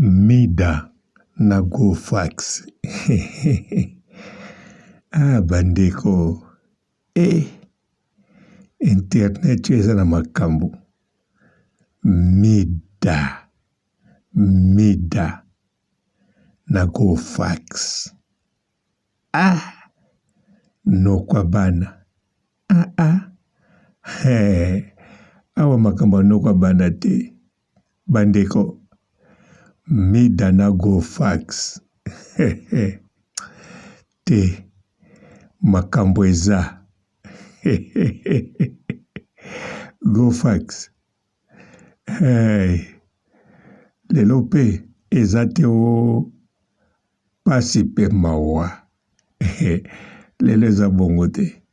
Mida na go fax. Ah, bandeko. Internet eza na makambo. Mida na go fax. Nokwa bana. Awa makambo nokwa bana te. Bandeko. Mida na go fax. Te makambo eza. Go fax. Lelo pe eza te o pasi pe mawa. Lelo eza bongo te.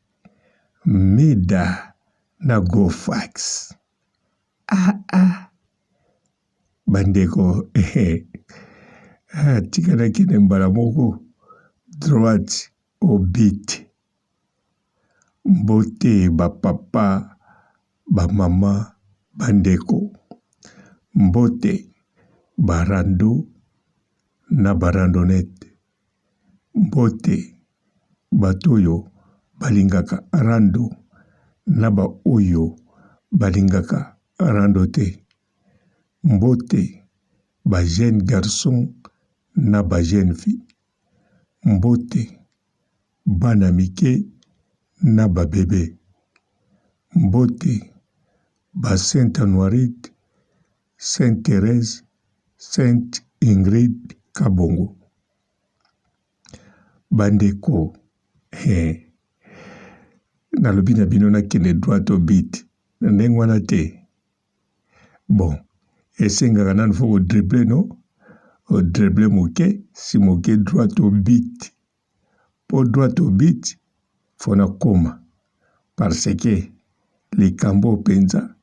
Mida na go fax. Bandeko. Tikana kine mbala moko. Droite au beat. Mbote ba papa, ba mama, bandeko. Mbote barando na barandonete. Mbote batoyo balingaka rando na ba oyo balingaka rando te. Mbote ba jeune garçon na ba jeune fille. Mbote bana mike na ba bébé. Mbote ba Sainte Honorite, Sainte Thérèse, Sainte Ingrid Kabongo. Bandeko. Nalobi na bino na kende droit au but. Ndenge wana te. Bon. Esengaka nanu fo ko dribble no? O dribble moke, si moke droit au but. Po droit au but, fona koma. Parce que likambo penza.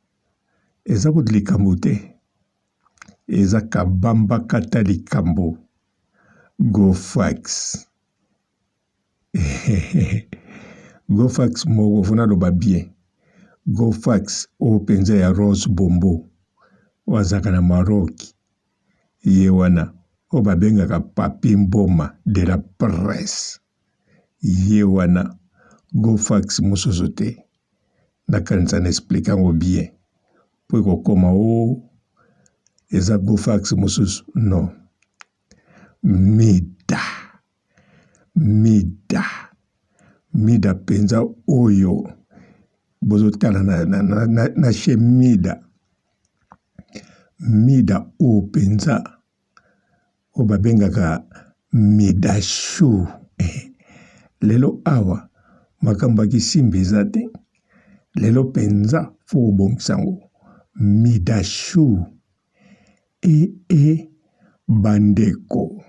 Eza ko likambo te. Eza kabamba kata likambo. Go fax. Go fax moko fona loba bien. Go fax o penza ya Rose Bombo. Wazaka na Maroc. Ye wana. O babengaka papi mboma de la presse. Ye wana. Go fax mosusu te. Nakanisa na explica ngo bien. Po ko koma o. Eza go fax mosusu. Non. Mida penza oyo. Bozo tala na she mida. Mida o penza. O babengaka mida show. Lelo awa. Makamba kisimbi zate. Lelo penza fo bongsango. Mida show. Bandeko.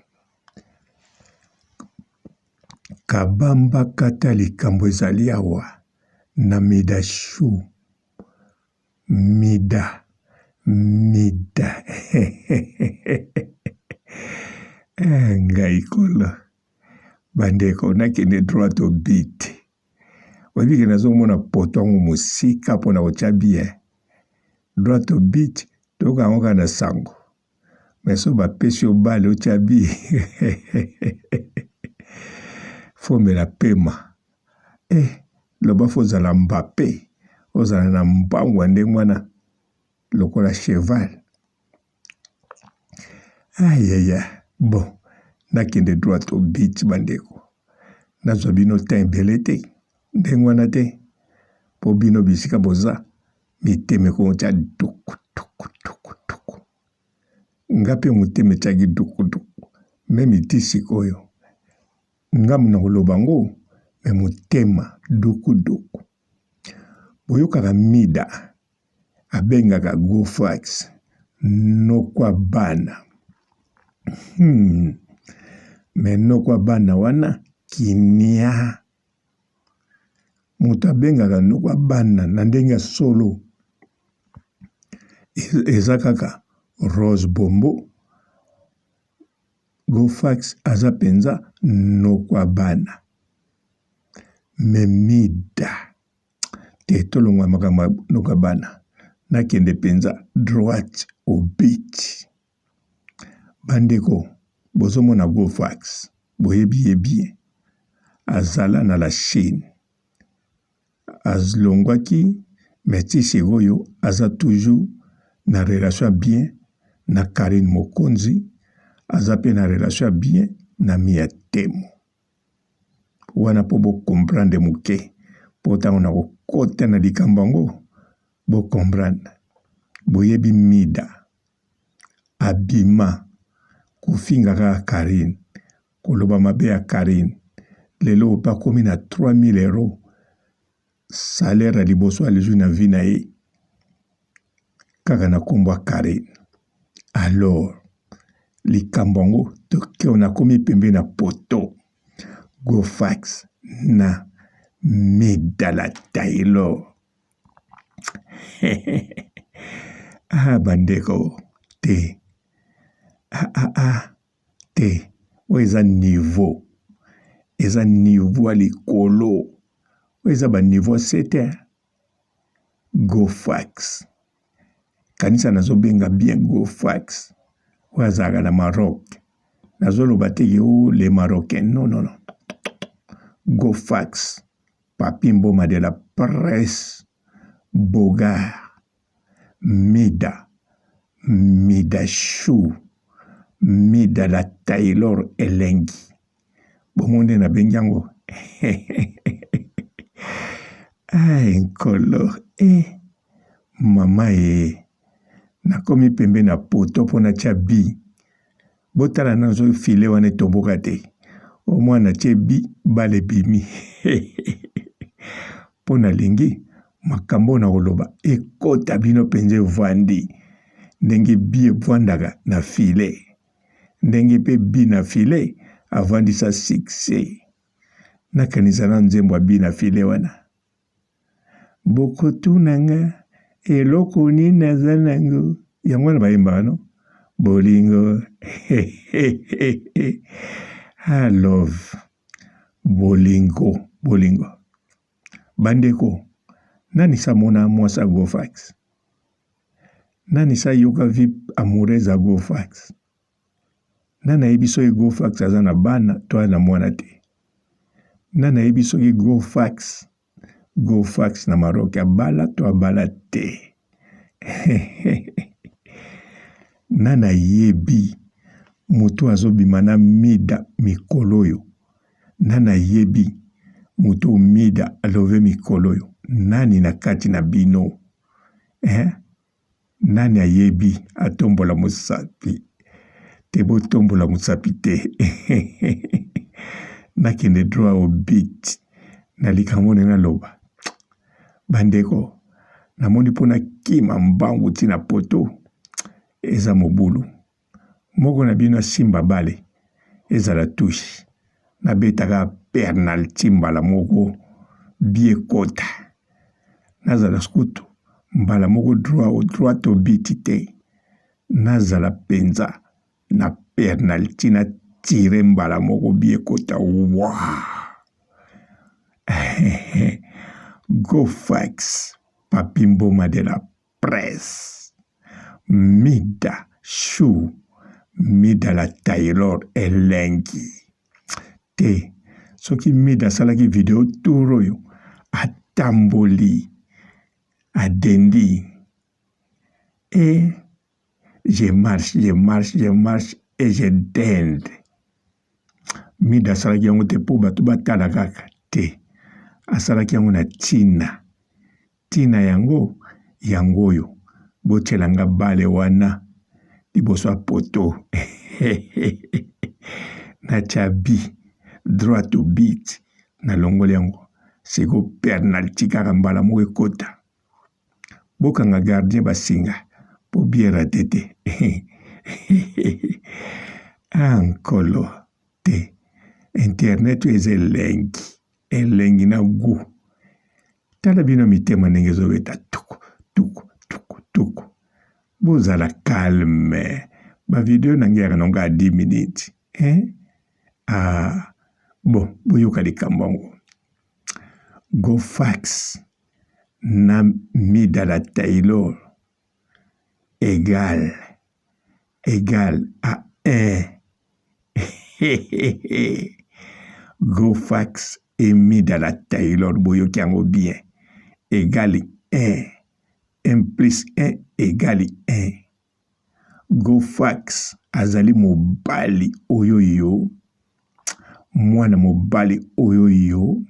Kabamba kata likambo ezali awa. Na mida show. Mida. Ngai kola. Bandeko nakende droit au but. Wabiki nazo mona potongo musika pona ochabie. Droit au but. Toka ngoka na sango. Meso ba pesi obale ochabie. Fome la pema. Loba fozala Mbappé. Ozala na mbangu ndenge mwana. Lokola cheval. Bon. Nakende droit au but bandeko. Nazwa bino tembele te. Ndenge wana te. Po bino bisika boza. Miteme ko tia duku. Ngape muteme chagi duku. Memi tisi koyo. Ngamu na ulobango. Memutema duku. Boyoka mida. Abengaka go fax. Nokwa bana. Menokwa bana wana. Kinia. Muta bengaka nokwa bana. Nandenga solo. Ezakaka. Rose Bombo. Go fax azapenza. Nokwa bana. Memida. Tetolongwa makama nokwa bana. Nakende penza droite au but. bandeko bozomona Gofax boyebi bien azala na la Chine azlongwaki meti sikoyo aza toujours na relation bien na Karine Mokonzi aza pe na relation bien na Mia Temo wana po bo comprendre muke po tango na kokota na likambo yango bo comprendre boyebi Mida abima kofinga kaka Karine koloba mabe ya Karine lelo bakomi na 3000 euros salaire ya liboso alizwi na vi na ye kaka na kombo ya Karine. Alors likambo yango tokeo nakomi pembe na poto Gofax na Mida la Taylor. Bandeko te te o eza niveau a likolo o eza ba niveau 7 Gofax kanisa nazobenga bien Gofax o azalaka na Maroc nazoloba te yo les Marocains non Gofax Papi Mboma de la presse Bogart Mida Chou Mida la Taylor elengi bomonde na bengango nkolo mama nakomi pembe na poto pona tia bi botala nazo file wane toboka te o mwana tia bi bale bimi pona lingi makambo na koloba ekota bino penze vandi ndenge bi evwandaka na file ndenge pe bi na file avandisa succès nakanisa na nzembo bi na file wana bokotunanga eloko nini naza nango yango wana bayembaka no bolingo love bolingo bandeko nani samona mwasa Gofax nani sa yoka vie amoureuse a Gofax nana yebi soki Gofax aza na bana to na mwana te nana yebi soki Gofax na Maroc abala to abala te nana yebi mutu azobima na Mida mikoloyo nana yebi mutu Mida alove mikoloyo nani na kati na bino nani ayebi atombola musapi te botombola musapi te nakende droit au beat na likambo na loba bandeko namoni pona kima mbangu tina poto eza mobulu moko na bino simba bale eza la touche na betaka penalty mbala moko biekota nazala skutu mbala moko droit au beat te nazala penza na penalty na tire mbala moko biekota Gofax Papi Mboma de la presse Mida Chou Mida la Taylor elengi te soki Mida salaki video turoyo atamboli adendi et je marche et je dende Mida salaki yango te po bato batala kaka te asalaki yango na tina yango yangoyo botelanga bale wana liboso ya poto na chabi droit to beat na longoli yango siko penalty kaka mbala moko ekota bokanga gardien basinga po biera tete ankolo te internet eza elengi na gu tala bino mitema ndenge ezobeta tuku bozala calme bavideo na ngera nonga a 10 minutes bon boyoka likambo yango Gofax na Mida la Taylor égal à 1. GoFax est mis dans la Taylor boyoki yango bien. Égale 1. 1 plus 1 égale 1. GoFax azali mobali oyoyo. Mwana mobali oyoyo.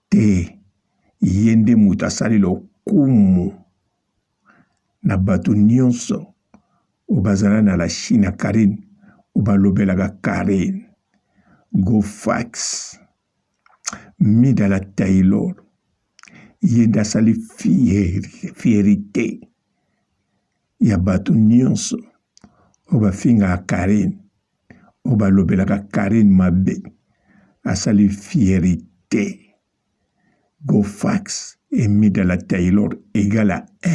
Te yende mutu asali lokumu na bato nyonso obazala na la Chine Karine obalobelaka Karine. GoFax Midala Taylor yende asali fierité ya bato nyonso obafingaka Karine obalobelaka Karine mabe asali fierité. GoFax et Midala Taylor égale à 1.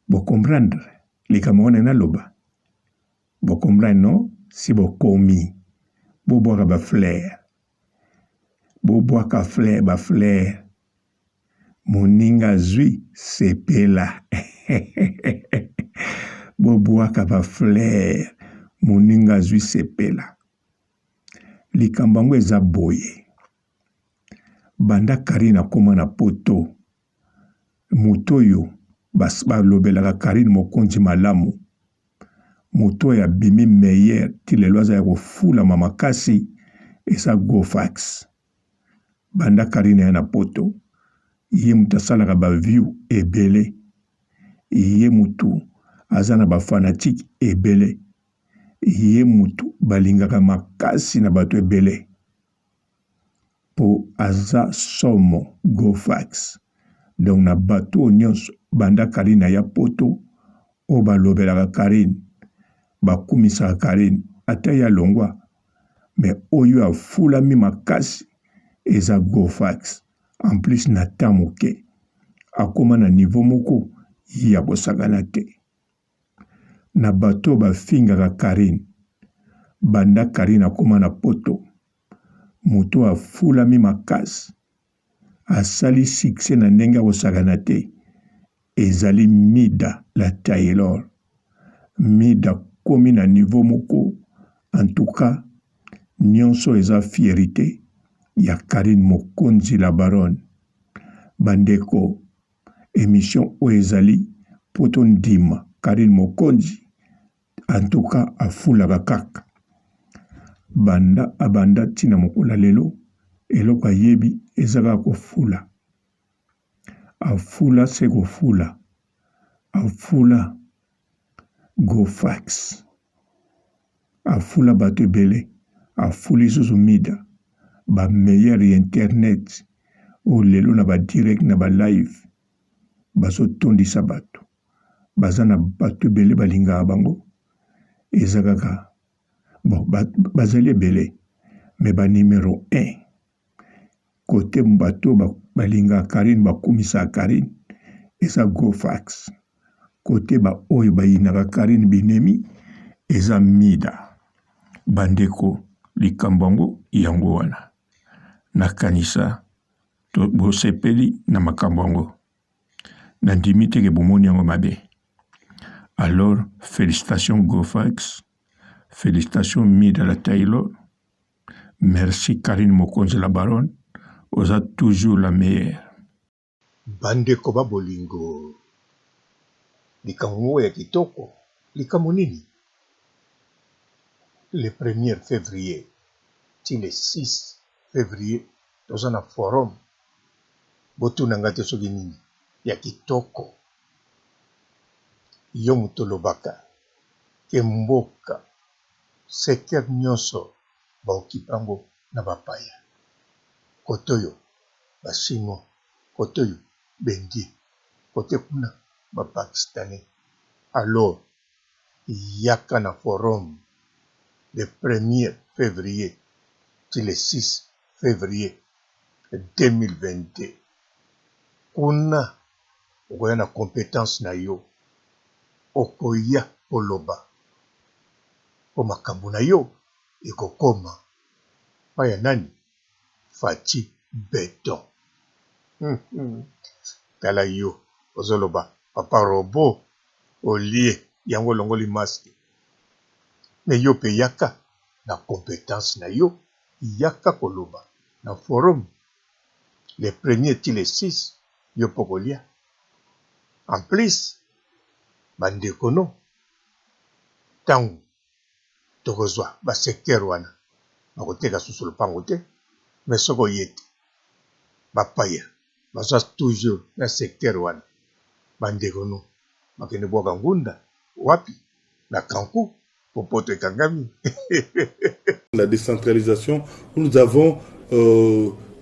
Vous comprendre les Camerounais na loba. Vous comprendre non? Si vous commis, vous boire ba flair. Vous boire ka flair ba flair. Moninga zui sepela. Vous boire ka ba flair. Moninga zui sepela. Likambango eza boye. Banda Karine akoma na poto. Mutoyo balobelaka Karine mokonzi malamu. Mutoyo abimi meilleur ti lelo aza ya kofulama makasi eza GoFax. Banda Karine ya na poto. Ye mutu asalaka baview ebele. Ye mutu aza na bafanatique ebele. Ye mutu balingaka makasi na bato ebele. Po aza somo GoFax. Donc na bato nyonso banda Karine ya poto o balobelaka Karine bakumisaka Karine ata ya longwa mais oyo afulami makasi eza GoFax. En plus na tamoke akoma na niveau moko ya kosakana te. Na bato bafingaka Karine banda Karine akoma na poto moto afulami makasi asali succès na ndenge ya kosakana te ezali Midala Taylor. Mida komi na niveau moko en tout cas nyonso eza fierité ya Karine mokonzi la baronne. Bandeko émission o ezali poto ndima Karine mokonzi en tout cas afulaka kaka. Banda abanda tina mokula lelo eloko ayebi ezaka kofula. Afula se kofula. Afula GoFax. Afula bato ebele. Afuli susu Mida. Ba meilleur internet. O lelo na ba direct na ba live. Baso tondisa bato. Baza na bato ebele balingaka bango. Ezakaka. Bon, bazali ebele. Mais ba numéro 1. Côté bato balinga Karine bakumisa Karine eza GoFax. Côté ba oyo bayinaka Karine binemi eza Mida. Bandeko likambango yango wana. Nakanisa to bosepeli na makambango. Nandimi teke bomoni yango mabe. Alors félicitations GoFax. Félicitations Midala Taylor. Merci Karine mokonzi la baronne. Oza toujours la meilleure. Bandeko ba bolingo. Likambo ya kitoko. Likambo nini? Le 1er février. Ti le 6 février. Toza na forum. Botu nangate soki nini. Ya kitoko. Yo mutolobaka. Kemboka. Secteur nyonso. Ba okipango na bapaya. Kotoyo, ba Chinois, kotoyo, Bengi, kote kuna, ba Pakistanais. Alors, yaka na forum le 1er février, till le 6 février 2022. Kuna, okoya na compétence na yo, okoya koloba. Po makambo na yo, ekokoma. Paya nani? Fati Beton. Tala yo, ozoloba, papa robo, olie yango longoli masque. Mais yo pe yaka na compétence na yo, yaka koloba na forum. Les premiers ti les 6 yo pokolia. En plus, bandekono tangu tokozwa ba secteur wana bakoteka susu lopango te, mais soko yete bapaya bazwa toujours na secteur wana bandekono bakende bwaka ngunda wapi na kanku popoto ekangami. La décentralisation, nous avons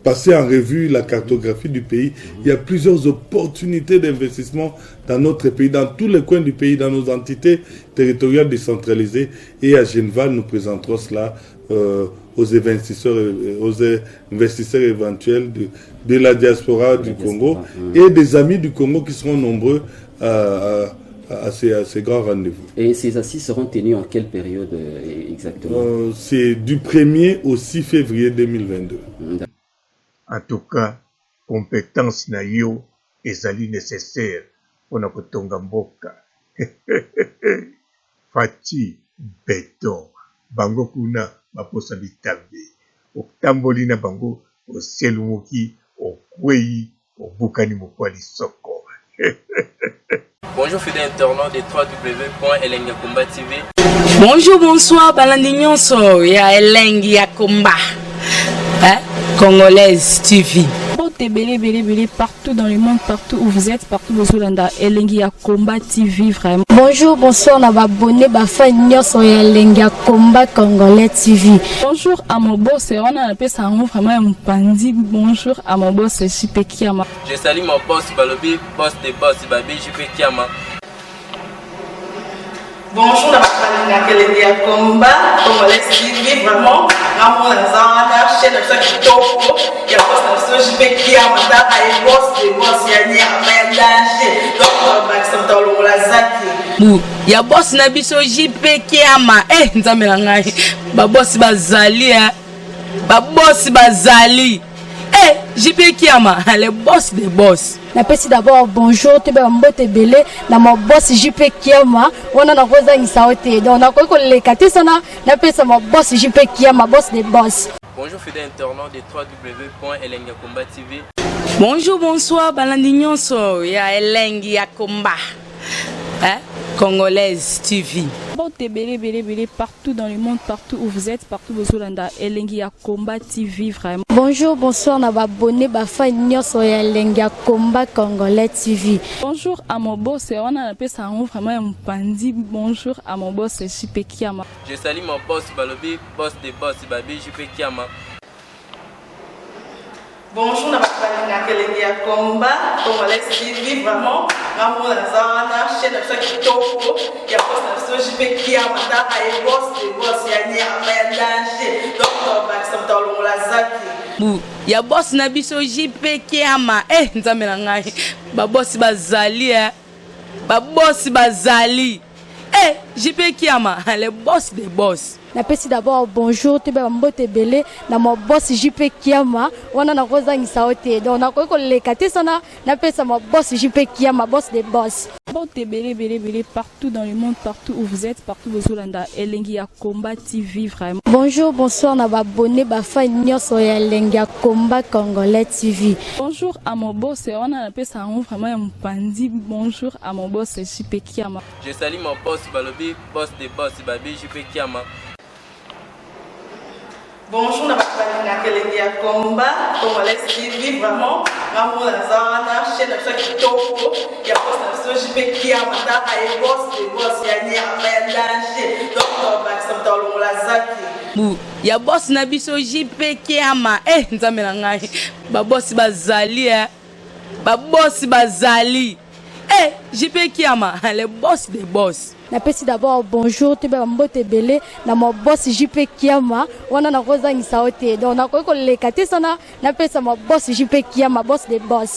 passé en revue la cartographie du pays. Il y a plusieurs opportunités d'investissement dans notre pays, dans tous les coins du pays, dans nos entités territoriales décentralisées. Et à Geneva, nous présenterons cela aux investisseurs éventuels de la diaspora du Congo et des amis du Congo qui seront nombreux à ces grands rendez-vous. Et ces assises seront tenues en quelle période exactement? C'est du 1er au 6 février 2022. En tout cas, compétence na yo ezali nécessaire pour na kotonga mboka. Fati beton bango kuna baposa bitambe otamboli na bango oselumuki okwei obukani mokwali soko. Bonjour fidèles internautes de www.elengiakomba TV. Bonjour, bonsoir, balandi nyonso ya Elengi ya Komba. Congolaise TV. Partout dans le monde, partout où vous êtes, partout où vous êtes, Elengi ya Komba TV vraiment. Bonjour, bonsoir, na abonné bafa nyonso ya Elengi ya Komba Congolais TV. Bonjour à mon boss, on a appelé ça vraiment un pandi. Bonjour à mon boss, JP Kiama. Je salue mon boss Balobi, boss des boss Babi JP Kiama. Bonjour, na Elengi ya Komba Congolais TV vraiment. Amour na zana chaîne de ça qui topo. Il y a boss na JP Kiama, ta ay boss des boss ya ni amandaje. Donc Maxime Tolo la zaki. Ya boss na biso JP Kiama. Nzambe na ngai. Ba boss bazali ba boss bazali. JP Kiama, le boss des boss. Napesi d'abord bonjour, te ba mbote belé na mo boss JP Kiama. Wana na koza ngisaote. Donc na ko lekate sana napesa mo boss JP Kiama, boss des boss. Bonjour fidèles internautes de www.elengiakomba TV. Bonjour, bonsoir, balandi nyonso ya Elengi ya Komba. Congolaise TV. Partout dans le monde, partout où vous êtes, partout où vous êtes, Elengi ya Komba TV vraiment. Bonjour, bonsoir, na abonné bafa nyonso ya Elengi ya Komba Congolais TV. Bonjour à mon boss, on a appelé ça vraiment un pandi. Bonjour à mon boss, JP Kiama. Je salue mon boss Balobi, boss des boss Babi JP Kiama. Bonjour, na Elengi ya Komba Congolais TV vraiment. Amour na zana chaîne de ça qui topo. Il y a boss na JP Kiama, ta ay boss des boss ya ni amandaje. Donc Maxime Tolo la zaki. Ya boss na biso JP Kiama. Nzambe na ngai. Ba boss bazali ba boss bazali. JP Kiama, le boss des boss. Napesi d'abord bonjour, te ba mbote belé na mo boss JP Kiama. Wana na koza ngisaote. Donc na ko lekate sana napesa mo boss JP Kiama, boss des boss. Partout dans le monde, partout où vous êtes, partout où vous êtes, Elengi ya Komba TV vraiment. Bonjour, bonsoir, na abonné bafa nyonso ya Elengi ya Komba Congolais TV. Bonjour à mon boss, on a appelé ça vraiment un pandi. Bonjour à mon boss, JP Kiama. Je salue mon boss Balobi, boss des boss Babi JP Kiama. Bonjour, na Elengi ya Komba Congolais TV vraiment. Amour na zana chaîne de ça qui topo. Il y a boss na JP Kiama, ta ay boss des boss ya ni amandaje. Donc Maxime Tolo la zaki. Ya boss na biso JP Kiama. Nzambe na ngai. Ba boss bazali ba boss bazali. JP Kiama, le boss des boss. Napesi d'abord bonjour, te ba mbote belé na mo boss JP Kiama. Wana na koza ngisaote. Donc na ko lekate sana napesa mo boss JP Kiama, boss des boss.